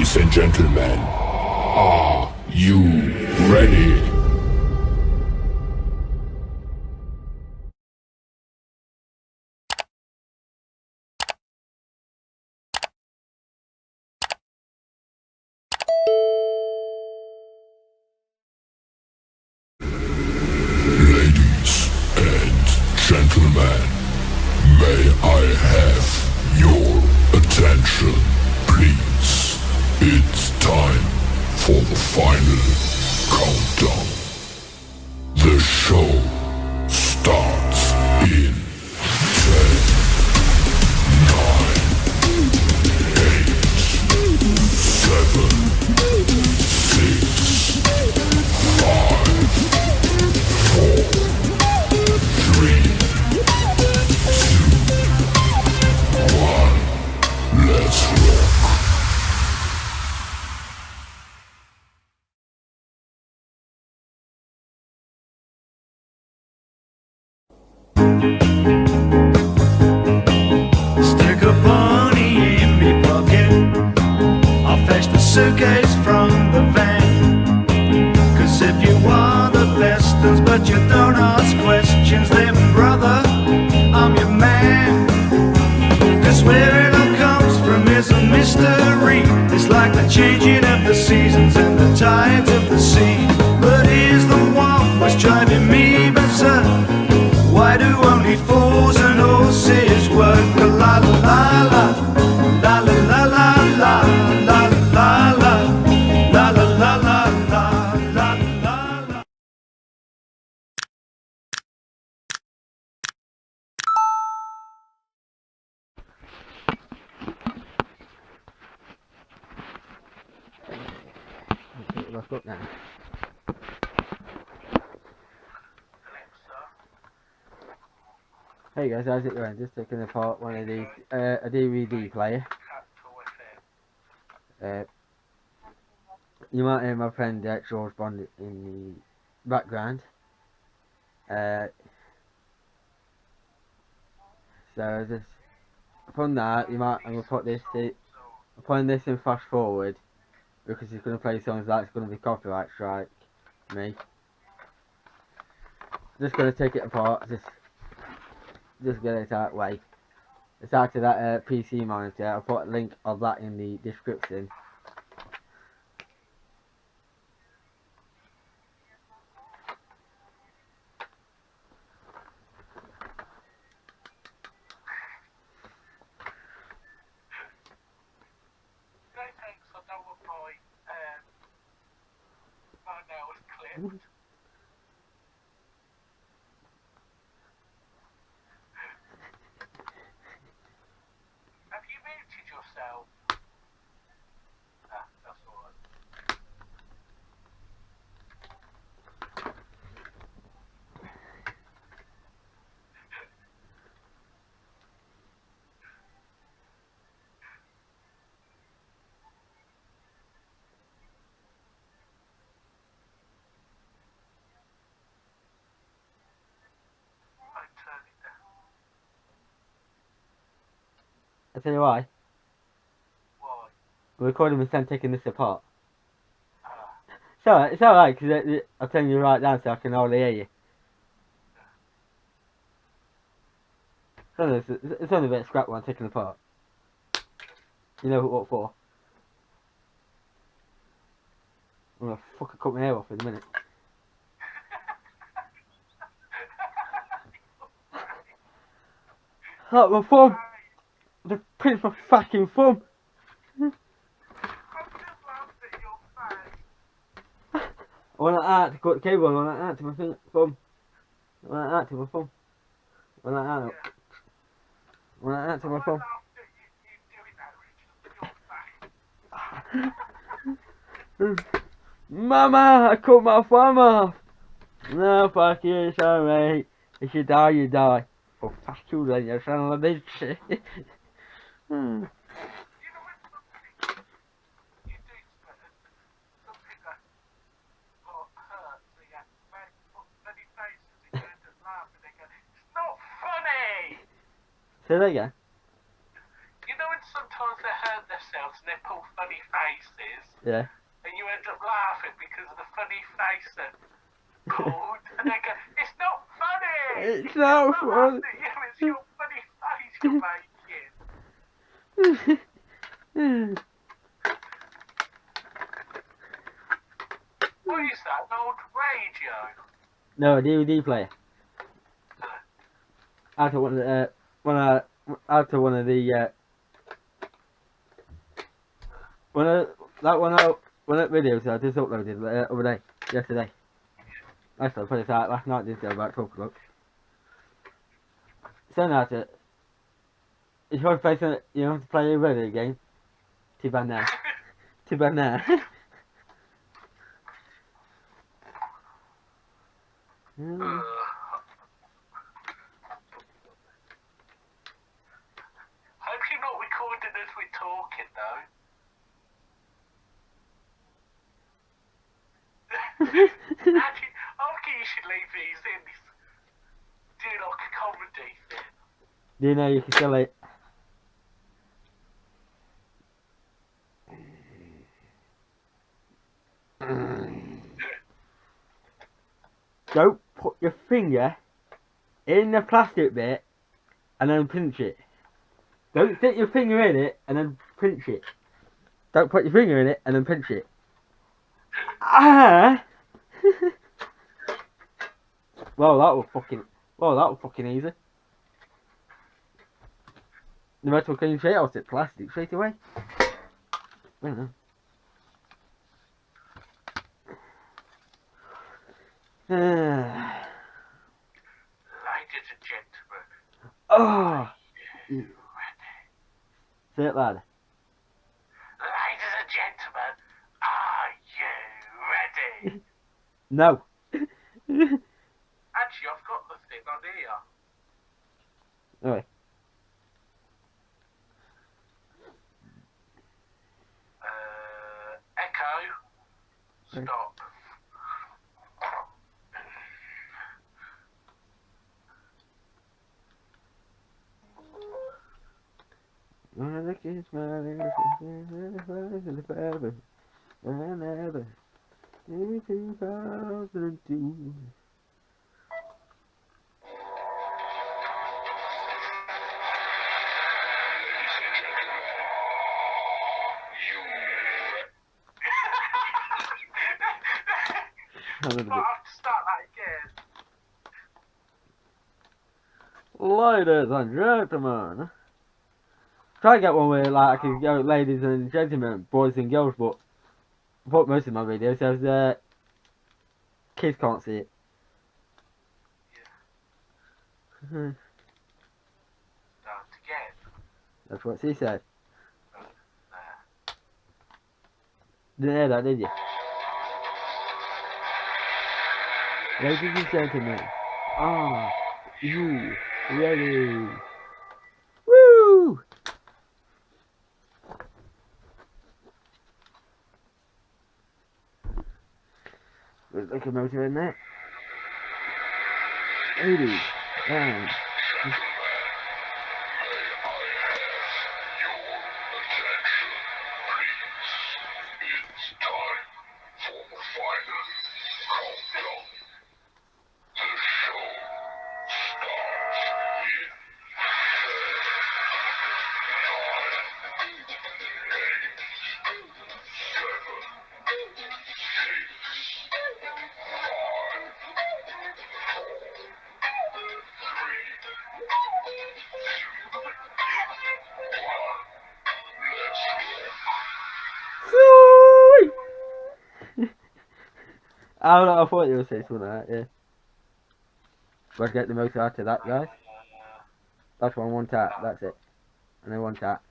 Ladies and gentlemen, are you ready? Ladies and gentlemen, may I have your attention, please? It's time for the final countdown. The show starts in 10, 9, 8, 7, 6, 5, 4, 3, 2, 1. Let's rock. Stick a bunny in me pocket. I'll fetch the suitcase from the van. Cause if you are the best uns but you don't ask questions, then brother, I'm your man. Cause where it all comes from is a mystery. It's like the changing of the seasons and the tides of the sea. But here's the one what's driving me berserk. Why do only fools and horses work? La la la la, la la la la la, la la la, la la la la, la la la. Back up now. Hey guys, how's it going? Just taking apart one of these, a DVD player. You might hear my friend George Bond in the background. So just upon that, I'm gonna put this. I'm putting this in fast forward because he's gonna play songs that's gonna be copyright strike me. Just gonna take it apart. Just get it out of the way. It's out of that PC monitor. I'll put a link of that in the description. Have you muted yourself? Ah, that's alright. I turn it down. I tell you why. Why? We're recording with Sam taking this apart. Ah. It's alright because I'll turn you right down so I can hardly hear you. It's only a bit of scrap one taking apart. You know what for? I'm gonna fucking cut my hair off in a minute. Look, my thumb! The pinch my fucking thumb! I'm just laughing at your face. I want that to cut the cable, I want that to my thumb. I want that to my thumb. I want that up. I want that to my I thumb. laughed at you doing that, Richard. Your face. Mama, I cut my thumb off! No, fuck you, it's alright. If you die, you die. Oh, fuck you then, you son of a bitch. You know when something you do something that hurts, so you make funny faces and you end up laughing again. It's not funny! Say that again. You know when sometimes sometimes they hurt themselves and they pull funny faces, Yeah. and you end up laughing because of the funny face that pulled, and they go, "It's not funny! It's not funny! funny." It's your funny face you're making." What is that? An old radio? No, a DVD player. Out of one of the out of one of the one of the videos I just uploaded other day, yesterday. Actually, I put it out last night, didn't I, about 12 o'clock. So now to, if you want to play some, you want to play a video game, too bad now. Too bad now. Hope you're not recording as we're talking, though. Actually, I think you should leave these in. Do like a comedy thing. Do you know you can sell it? Don't put your finger in the plastic bit and then pinch it. Don't stick your finger in it and then pinch it. Don't put your finger in it and then pinch it. Ah! Well, that was fucking easy. The metal clean straight out it plastic straight away. I don't know. Ladies and gentlemen, Oh! you ready? Say it louder. Ladies and gentlemen, are you ready? No. Actually, I've got the thing on here. Alright. Echo. Stop. Wanna kiss my lips forever, whenever, in 2002. I'll have to start that again. Ladies and gentlemen. Try to get one where like I can go ladies and gentlemen, boys and girls, but I put most of my videos so kids can't see it. Start again. That's what she said. There. Didn't hear that, did you? Ladies and gentlemen, are you ready? Woo! There's like a motor in there. Ladies and I thought you would say something like that, yeah. Let's get the most out of that, guys. That's one tap, that's it. And then one tap.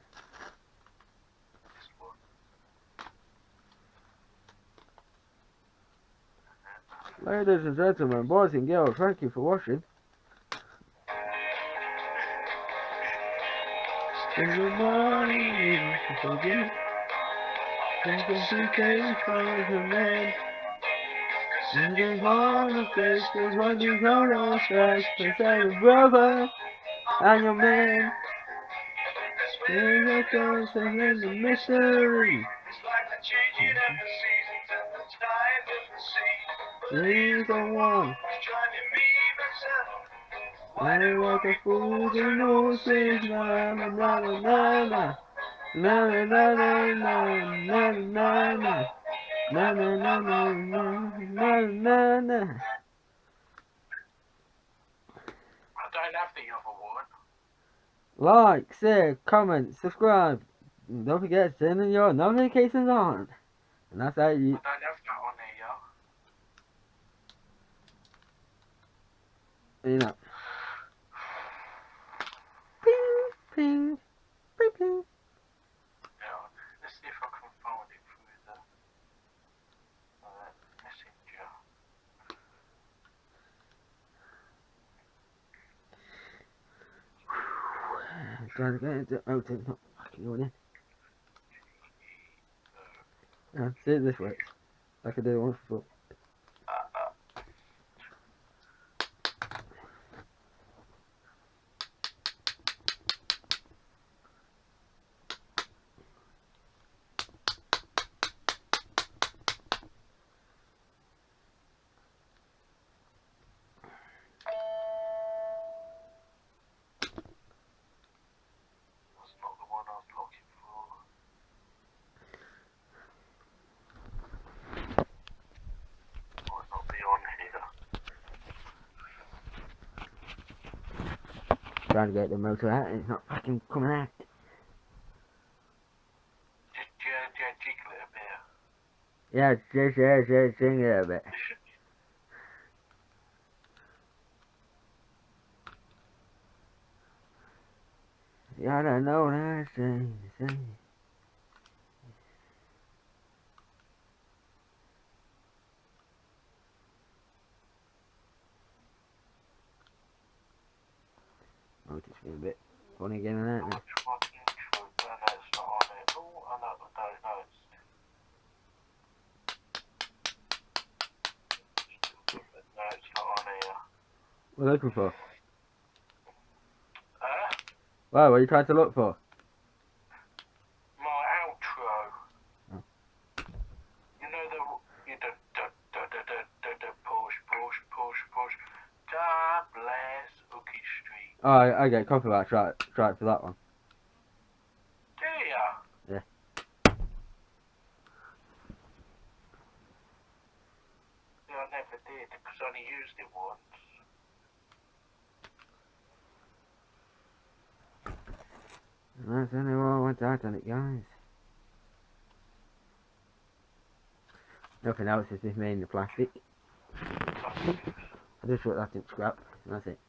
Ladies and gentlemen, boys and girls, thank you for watching. In the morning, forget. Take a few days from the man. And then all the faces when you go on stress, beside your brother and your man. Here's a ghost and the mystery. It's like the changing of the seasons and the tides of the sea. He's the one. Who's driving me better? I like a fool who knows his na na na na na na na na na na na na na na na na na. I don't have the other one. Like, share, comment, subscribe. And don't forget to turn your notifications on. And that's how I you. don't have that on here. You know. Ping, ping, ping, ping. Yeah, let's see if I can find it through the messenger. I'm trying to get into it's not fucking going in. Yeah, see it this way. Like I did once before. That's not the one I was looking for. Might not be on here. Trying to get the motor out and it's not fucking coming out. Just jiggle it a bit. Yeah, just sing it a bit. Yeah, I don't know what I say. Oh, it's just been a bit funny again and that now. Which fucking truth? No, it's not on it. Oh, I don't know. No, it's not on here. What are you looking for? Huh? Wow, what are you trying to look for? My outro. Oh. You know the push. God bless Ookie Street. Oh, I get copyright. Try it for that one. Do ya? Yeah. Yeah, I never did because I only used it once. That's the only one I went out on it, guys. Nothing else is just made in the plastic. I just put that in scrap, and that's it.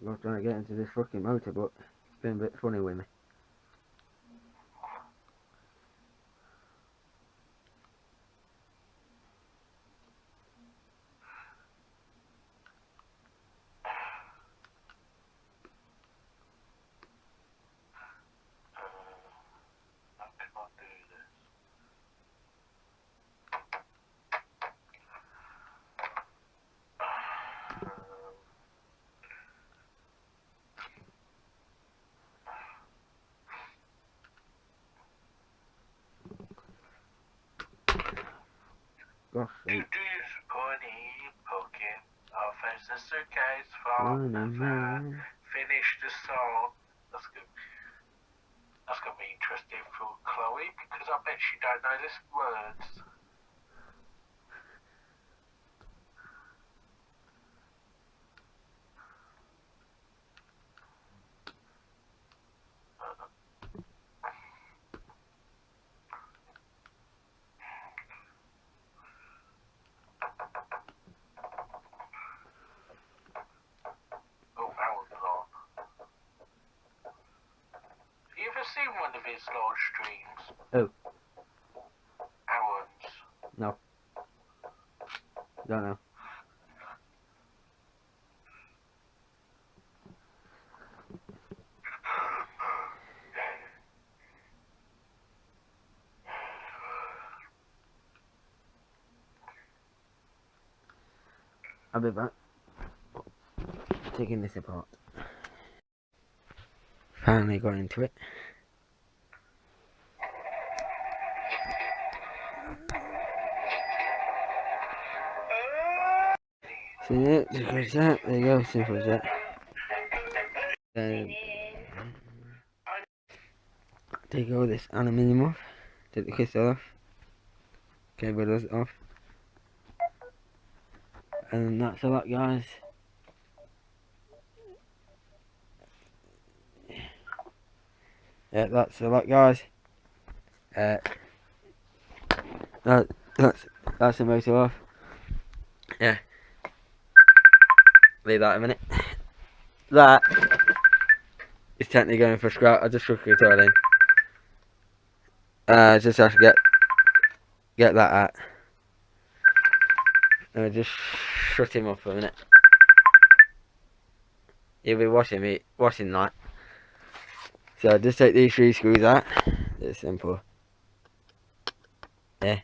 I was trying to get into this fucking motor, but it's been a bit funny with me. How can I do this? Gosh, Do sake. this pony poking. I'll fetch the suitcase from the van. Finish the song. That's good. That's gonna be interesting for Chloe because I bet she don't know this words. Oh, Alan's on. Have you ever seen one of his live streams? Oh. Alan's. No. Don't know. I'll be back. taking this apart. Finally got into it. So yeah, just goes that. There you go, simple as that. Then take all this aluminium off, take the crystal off, cable does off, and that's a lot, guys. Yeah, that's a lot, guys. That's the motor off. Yeah. Leave that a minute. That is technically going for scrap. I just shook it all in. Just have to get that out. And we'll just shut him up for a minute. He'll be washing that. So just take these 3 screws out. It's simple. Yeah.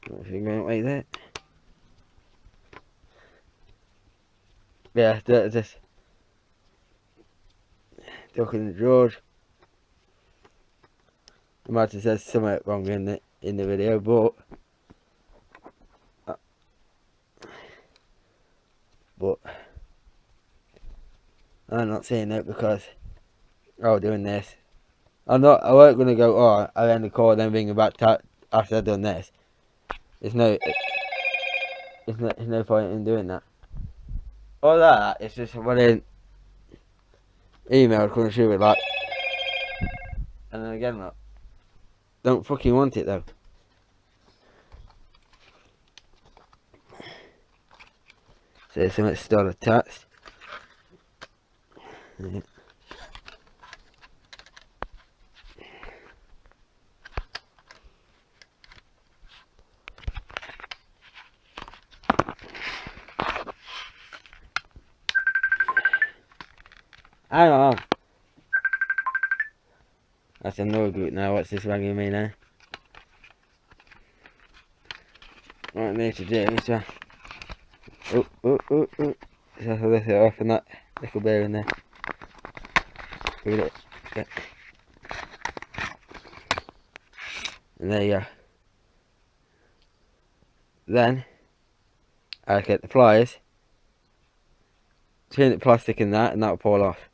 Not figuring out like that. Yeah, just talking to George. I might have said something wrong in the video, but I'm not saying that because doing this. I weren't gonna go. Oh, I'll end the call then ring back after I've done this. There's no point in doing that. All that it's just when an email comes through with like, and then again look, don't fucking want it though. So there's something still attached. Yeah. Hang on. That's another group now. What's this ringing me now? What I need to do is so lift it off and that little bear in there. Read it. Yeah. And there you go. Then I get the pliers, turn the plastic in that, and that'll pull off.